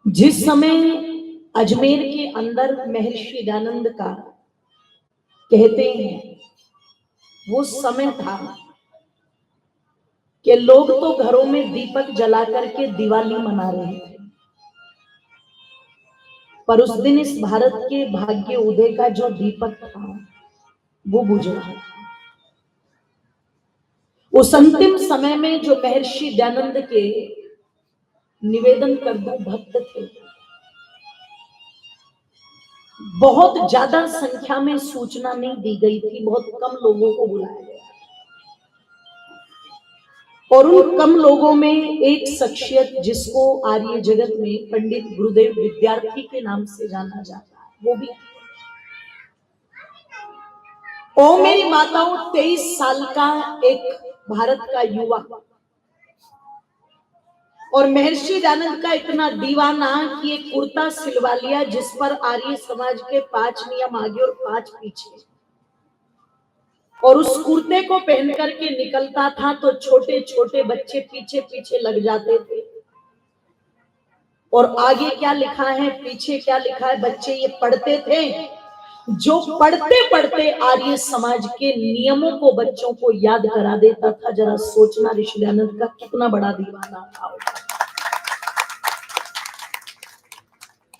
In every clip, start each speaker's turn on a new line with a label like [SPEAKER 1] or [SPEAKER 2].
[SPEAKER 1] जिस समय अजमेर के अंदर महर्षि दयानंद का कहते हैं वो समय था कि लोग तो घरों में दीपक जला करके दिवाली मना रहे थे, पर उस दिन इस भारत के भाग्य उदय का जो दीपक था वो बुझ रहा था। उस अंतिम समय में जो महर्षि दयानंद के निवेदन करदू भक्त थे, बहुत ज्यादा संख्या में सूचना नहीं दी गई थी, बहुत कम लोगों को बुलाया गया और उन कम लोगों में एक शख्सियत जिसको आर्य जगत में पंडित गुरुदेव विद्यार्थी के नाम से जाना जाता है, वो भी ओ मेरी माताओं 23 साल का एक भारत का युवा और महर्षि दयानंद का इतना दीवाना कि एक कुर्ता सिलवा लिया जिस पर आर्य समाज के 5 नियम आगे और 5 पीछे, और उस कुर्ते को पहन करके निकलता था तो छोटे छोटे बच्चे पीछे पीछे लग जाते थे। और आगे क्या लिखा है पीछे क्या लिखा है बच्चे ये पढ़ते थे, जो पढ़ते पढ़ते आर्य समाज के नियमों को बच्चों को याद करा देता था। जरा सोचना ऋषि दयानंद का कितना बड़ा दीवाना था।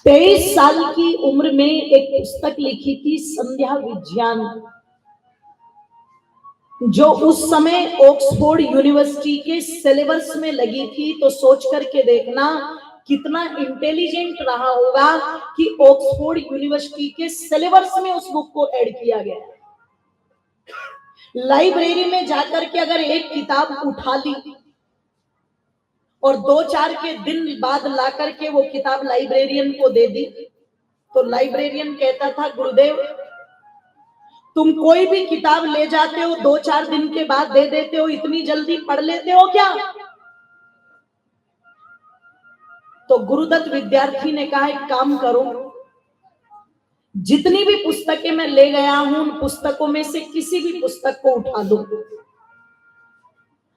[SPEAKER 1] 23 साल की उम्र में एक पुस्तक लिखी थी संध्या विज्ञान, जो उस समय ऑक्सफोर्ड यूनिवर्सिटी के सिलेबस में लगी थी। तो सोच करके देखना कितना इंटेलिजेंट रहा होगा कि ऑक्सफोर्ड यूनिवर्सिटी के सिलेबस में उस बुक को ऐड किया गया। लाइब्रेरी में जाकर के अगर एक किताब उठा ली और 2-4 के दिन बाद ला करके वो किताब लाइब्रेरियन को दे दी तो लाइब्रेरियन कहता था गुरुदेव तुम कोई भी किताब ले जाते हो 2-4 दिन के बाद दे देते हो, इतनी जल्दी पढ़ लेते हो क्या? तो गुरुदत्त विद्यार्थी ने कहा एक काम करो, जितनी भी पुस्तकें मैं ले गया हूं उन पुस्तकों में से किसी भी पुस्तक को उठा दो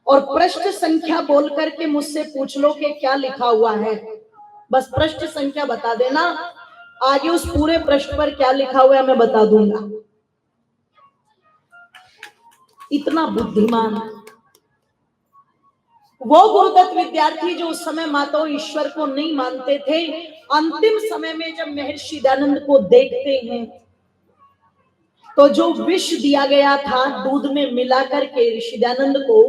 [SPEAKER 1] और पृष्ठ संख्या बोल करके मुझसे पूछ लो कि क्या लिखा हुआ है। बस पृष्ठ संख्या बता देना, आगे उस पूरे पृष्ठ पर क्या लिखा हुआ है मैं बता दूंगा। इतना बुद्धिमान वो गुरुदत्त विद्यार्थी जो उस समय माता ईश्वर को नहीं मानते थे, अंतिम समय में जब महर्षि दयानंद को देखते हैं तो जो विष दिया गया था दूध में मिला करके ऋषि दयानंद को,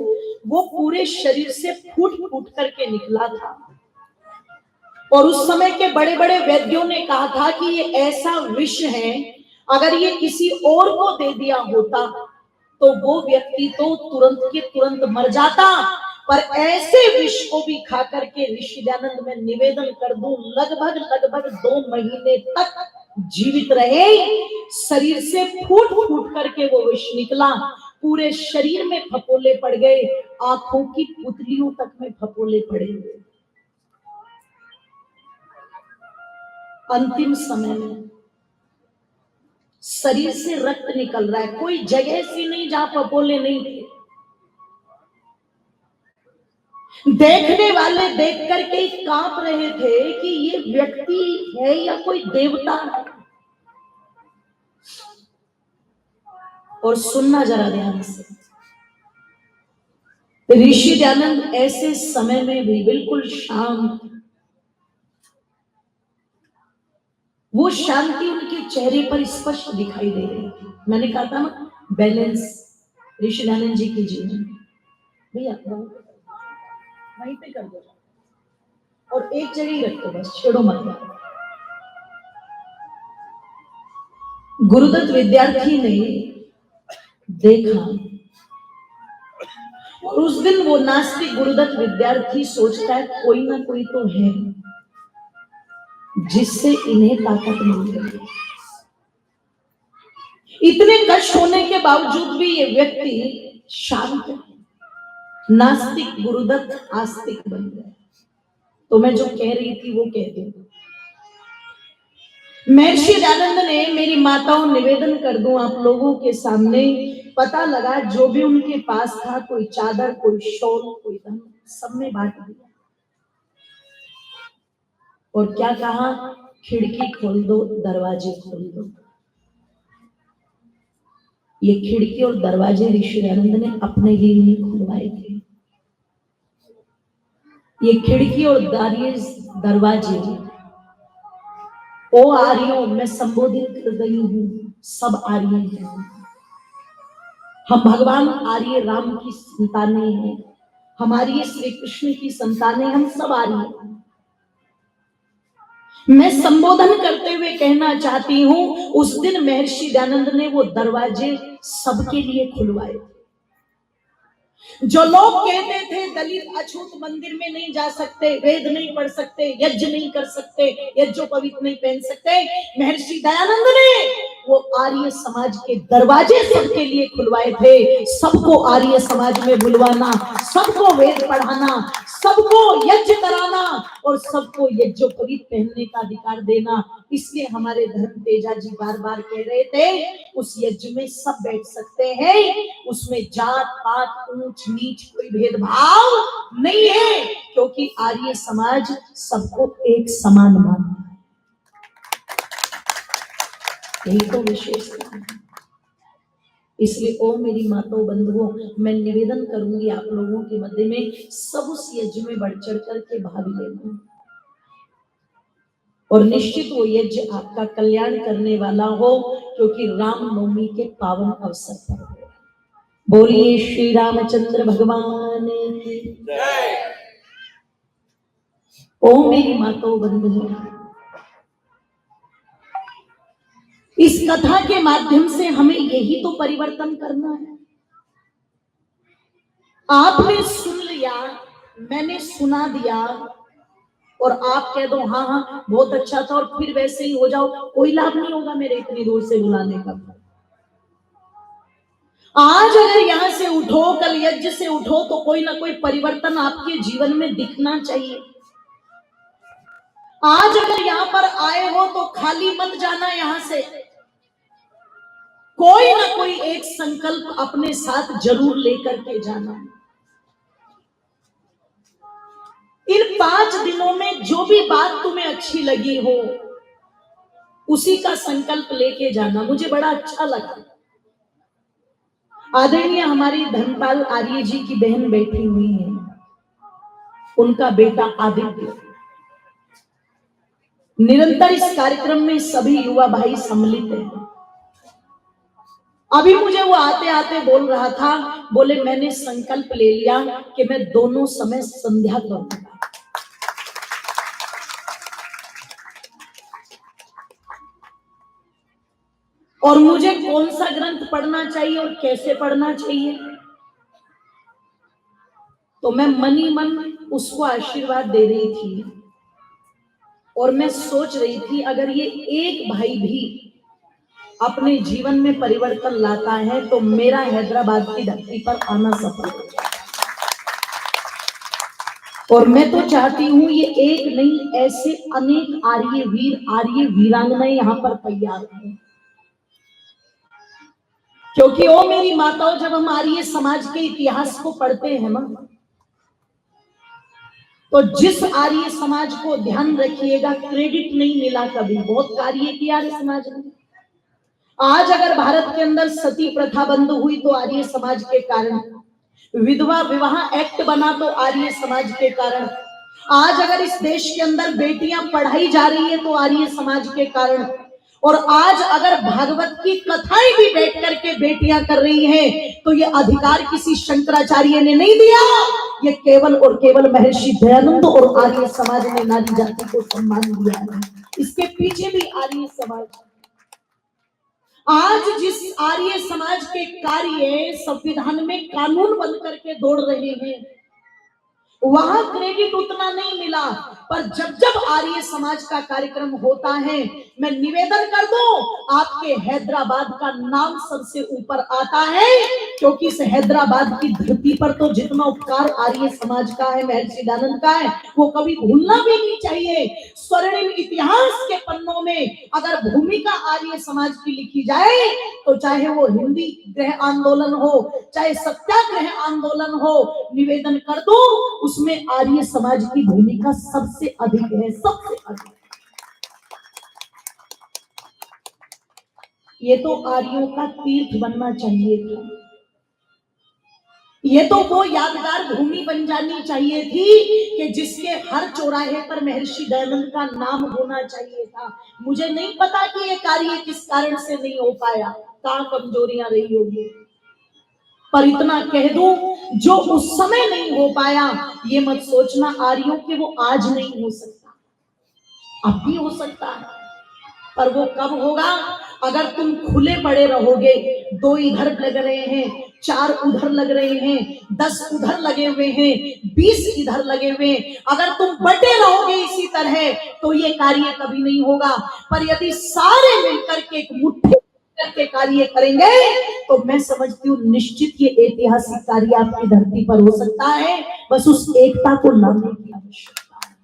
[SPEAKER 1] वो पूरे शरीर से फूट फूट करके निकला था। और उस समय के बड़े बड़े वैद्यों ने कहा था कि ये ऐसा विष है, अगर ये किसी और को दे दिया होता तो वो व्यक्ति तो तुरंत के तुरंत मर जाता, पर ऐसे विष को भी खा करके ऋषि दयानंद में निवेदन कर दूं लगभग 2 महीने तक जीवित रहे। शरीर से फूट फूट करके वो विष निकला, पूरे शरीर में फपोले पड़ गए, आंखों की पुतलियों तक में फपोले पड़े हुए। अंतिम समय में शरीर से रक्त निकल रहा है, कोई जगह सी नहीं जहां फपोले नहीं थे। देखने वाले देख करके कांप रहे थे कि ये व्यक्ति है या कोई देवता है। और सुनना जरा ध्यान से, ऋषि दयानंद ऐसे समय में भी बिल्कुल शांत, वो शांति उनके चेहरे पर स्पष्ट दिखाई दे रही थी। मैंने कहा था ना बैलेंस ऋषि दयानंद जी की जीवन में। भैया वहीं पे कर दो और एक जगह ही रखो, बस छेड़ो मत। गुरुदत्त विद्यार्थी ने देखा और उस दिन वो नास्तिक गुरुदत्त विद्यार्थी सोचता है कोई ना कोई तो है जिससे इन्हें ताकत मिल रही है। इतने कष्ट होने के बावजूद भी ये व्यक्ति शांत है। नास्तिक गुरुदत्त आस्तिक बन गए। तो मैं जो कह रही थी वो कह दूं, महर्षि दयानंद ने, मेरी माताओं निवेदन कर दूं आप लोगों के सामने, पता लगा जो भी उनके पास था, कोई चादर, कोई शॉल, कोई धन, सब में बांट दिया। और क्या कहा, खिड़की खोल दो, दरवाजे खोल दो। ये खिड़की और दरवाजे ऋषि दयानंद ने अपने लिए नहीं खुलवाए थे। ये खिड़की और दरवाजे ओ आर्यों में संबोधित कर रही हूं, सब आर्य हैं। हम भगवान आर्य राम की संतानें हैं, हमारी श्री कृष्ण की संतानें, हम सब आर्य हैं। मैं संबोधन करते हुए कहना चाहती हूं, उस दिन महर्षि दयानंद ने वो दरवाजे सबके लिए खुलवाए। जो लोग कहते थे दलित अछूत मंदिर में नहीं जा सकते, वेद नहीं पढ़ सकते, यज्ञ नहीं कर सकते, यज्ञोपवीत नहीं पहन सकते, महर्षि दयानंद ने वो आर्य समाज के दरवाजे सबके लिए खुलवाए थे। सबको आर्य समाज में बुलवाना, सबको वेद पढ़ाना, सबको यज्ञ कराना और सबको यज्ञोपवीत पहनने का अधिकार देना। इसलिए हमारे धर्म तेजा जी बार बार कह रहे थे, उस यज्ञ में सब बैठ सकते हैं, उसमें जात पात ऊंच नीच कोई भेदभाव नहीं है, क्योंकि आर्य समाज सबको एक समान मानता है। यही तो विशेषता है। इसलिए ओ मेरी माताओं बंधुओं, मैं निवेदन करूंगी आप लोगों के मध्य में सब उस यज्ञ में बढ़ चढ़ करके भाग लेना, और निश्चित वो यज्ञ आपका कल्याण करने वाला हो, क्योंकि रामनवमी के पावन अवसर पर हो। बोलिए श्री रामचंद्र भगवान की जय। ओ मेरी माताओं बंधुओं, इस कथा के माध्यम से हमें यही तो परिवर्तन करना है। आपने सुन लिया, मैंने सुना दिया, और आप कह दो हाँ हाँ बहुत अच्छा था और फिर वैसे ही हो जाओ, कोई लाभ नहीं होगा मेरे इतनी दूर से बुलाने का। आज अगर यहां से उठो, कल यज्ञ से उठो, तो कोई ना कोई परिवर्तन आपके जीवन में दिखना चाहिए। आज अगर यहां पर आए हो तो खाली मत जाना, यहां से कोई ना कोई एक संकल्प अपने साथ जरूर लेकर के जाना। इन 5 दिनों में जो भी बात तुम्हें अच्छी लगी हो, उसी का संकल्प लेके जाना। मुझे बड़ा अच्छा लगा, आदरणीय हमारी धर्मपाल आर्य जी की बहन बैठी हुई है, उनका बेटा आदित्य निरंतर इस कार्यक्रम में सभी युवा भाई सम्मिलित हैं। अभी मुझे वो आते आते बोल रहा था, बोले मैंने संकल्प ले लिया कि मैं दोनों समय संध्या करूंगा। और मुझे कौन सा ग्रंथ पढ़ना चाहिए और कैसे पढ़ना चाहिए, तो मैं मनी मन उसको आशीर्वाद दे रही थी। और मैं सोच रही थी, अगर ये एक भाई भी अपने जीवन में परिवर्तन लाता है तो मेरा हैदराबाद की धरती पर आना सफल हो जाए। और मैं तो चाहती हूं ये एक नहीं, ऐसे अनेक आर्य वीर, आर्य वीरांगनाएं यहां पर तैयार हैं। क्योंकि ओ मेरी माताओं, जब हम आर्य समाज के इतिहास को पढ़ते हैं ना, तो जिस आर्य समाज को, ध्यान रखिएगा, क्रेडिट नहीं मिला कभी, बहुत कार्य किया आर्य समाज ने। आज अगर भारत के अंदर सती प्रथा बंद हुई तो आर्य समाज के कारण, विधवा विवाह एक्ट बना तो आर्य समाज के कारण, आज अगर इस देश के अंदर बेटियां पढ़ाई जा रही है तो आर्य समाज के कारण, और आज अगर भागवत की कथाएं भी बैठ करके बेटियां कर रही हैं, तो ये अधिकार किसी शंकराचार्य ने नहीं दिया, ये केवल और केवल महर्षि दयानंद और आर्य समाज ने नारी जाति को सम्मान दिया है। इसके पीछे भी आर्य समाज। आज जिस आर्य समाज के कार्य संविधान में कानून बन करके दौड़ रहे हैं, वहां क्रेडिट उतना नहीं मिला, पर जब जब आर्य समाज का कार्यक्रम होता है, मैं निवेदन कर दूं, आपके हैदराबाद का नाम सबसे ऊपर आता है, क्योंकि इस हैदराबाद की धरती पर तो जितना उपकार आर्य समाज का है, महर्षि दयानंद का है, वो कभी भूलना भी नहीं चाहिए। स्वर्णिम इतिहास इतिहास के पन्नों में अगर भूमिका आर्य समाज की लिखी जाए तो चाहे वो हिंदी गृह आंदोलन हो, चाहे सत्याग्रह आंदोलन हो, निवेदन कर दो, उसमें आर्य समाज की भूमिका सबसे अधिक है, सबसे अधिक। ये तो आर्यों का तीर्थ बनना चाहिए था, ये तो वो यादगार भूमि बन जानी चाहिए थी कि जिसके हर चौराहे पर महर्षि दयानंद का नाम होना चाहिए था। मुझे नहीं पता कि ये कार्य किस कारण से नहीं हो पाया, कहां कमजोरियां रही होगी, पर इतना कह दूं, जो उस समय नहीं हो पाया, ये मत सोचना आर्यों के वो आज नहीं हो सकता, अब भी हो सकता है, पर वो कब होगा? अगर तुम खुले पड़े रहोगे, 2 इधर लग रहे हैं, 4 उधर लग रहे हैं, 10 उधर लगे हुए हैं, 20 इधर लगे हुए हैं, अगर तुम बटे रहोगे इसी तरह तो ये कार्य कभी नहीं होगा। पर यदि सारे मिलकर के एक मुट्ठी करके कार्य करेंगे तो मैं समझती हूँ निश्चित ये ऐतिहासिक कार्य आपकी धरती पर हो सकता है। बस उस एकता को लाने की आवश्यकता है,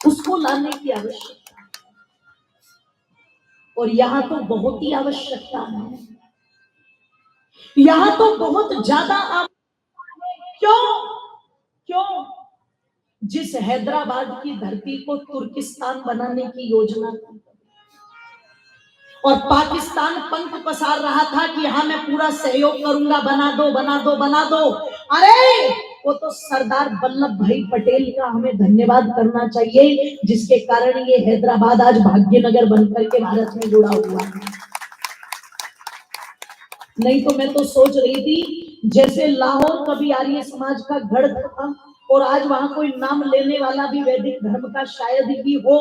[SPEAKER 1] उसको लाने की आवश्यकता, और यहां तो बहुत ही आवश्यकता है, यहां तो बहुत ज्यादा आवश्यकता है। क्यों? क्यों? जिस हैदराबाद की धरती को तुर्किस्तान बनाने की योजना थी और पाकिस्तान पंख पसार रहा था कि हाँ मैं पूरा सहयोग करूंगा, बना दो बना दो बना दो, अरे वो तो सरदार वल्लभ भाई पटेल का हमें धन्यवाद करना चाहिए, जिसके कारण ये हैदराबाद आज भाग्यनगर बनकर के भारत में जुड़ा हुआ है। नहीं तो मैं तो सोच रही थी जैसे लाहौर कभी आर्य समाज का गढ़ था और आज वहां कोई नाम लेने वाला भी वैदिक धर्म का शायद ही हो।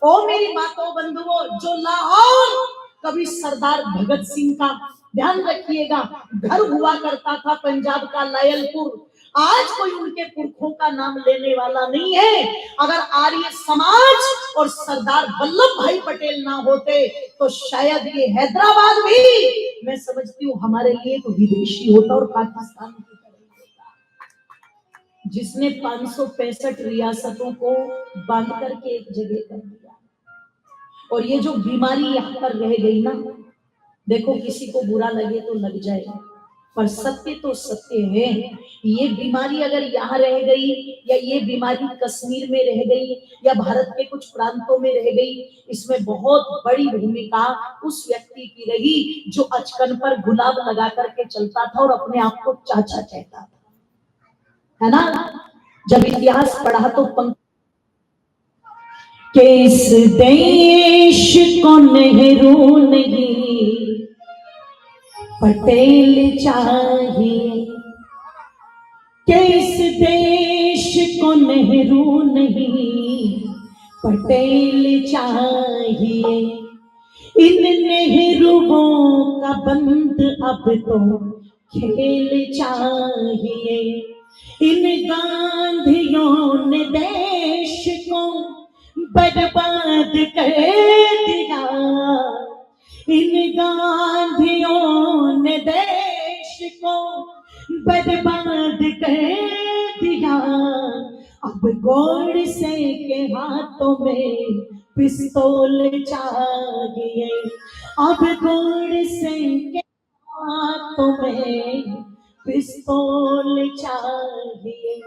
[SPEAKER 1] ओ मेरी माताओं बंधुओं, जो लाहौर कभी सरदार भगत सिंह का, ध्यान रखिएगा, घर हुआ करता था पंजाब का लायलपुर, आज कोई उनके पुरखों का नाम लेने वाला नहीं है। अगर आर्य समाज और सरदार वल्लभ भाई पटेल ना होते तो शायद ये हैदराबाद भी मैं समझती हूँ हमारे लिए एक विदेशी होता और पाकिस्तान की तरह होता, जिसने 565 रियासतों को बांध करके एक जगह कर दिया। और ये जो बीमारी यहाँ पर रह गई ना, देखो किसी को बुरा लगे तो लग जाए, पर सत्य तो सत्य है, ये बीमारी अगर यहाँ रह गई या ये बीमारी कश्मीर में रह गई या भारत के कुछ प्रांतों में रह गई, इसमें बहुत बड़ी भूमिका उस व्यक्ति की रही जो अचकन पर गुलाब लगा करके चलता था और अपने आप को चाचा कहता था, है ना? जब इतिहास पढ़ा तो पंख के इस देश को नेहरू नहीं पटेल चाहिए, किस देश को नेहरू नहीं पटेल चाहिए, इन नेहरूओं का बंद अब तो खेल चाहिए, इन गांधियों ने देश को बर्बाद कर दिया, इन गांधियों ने देश को बर्बाद कर दिया, अब गोडसे के हाथों में पिस्तौल चाहिए, अब गोडसे के हाथों में पिस्तौल चाहिए।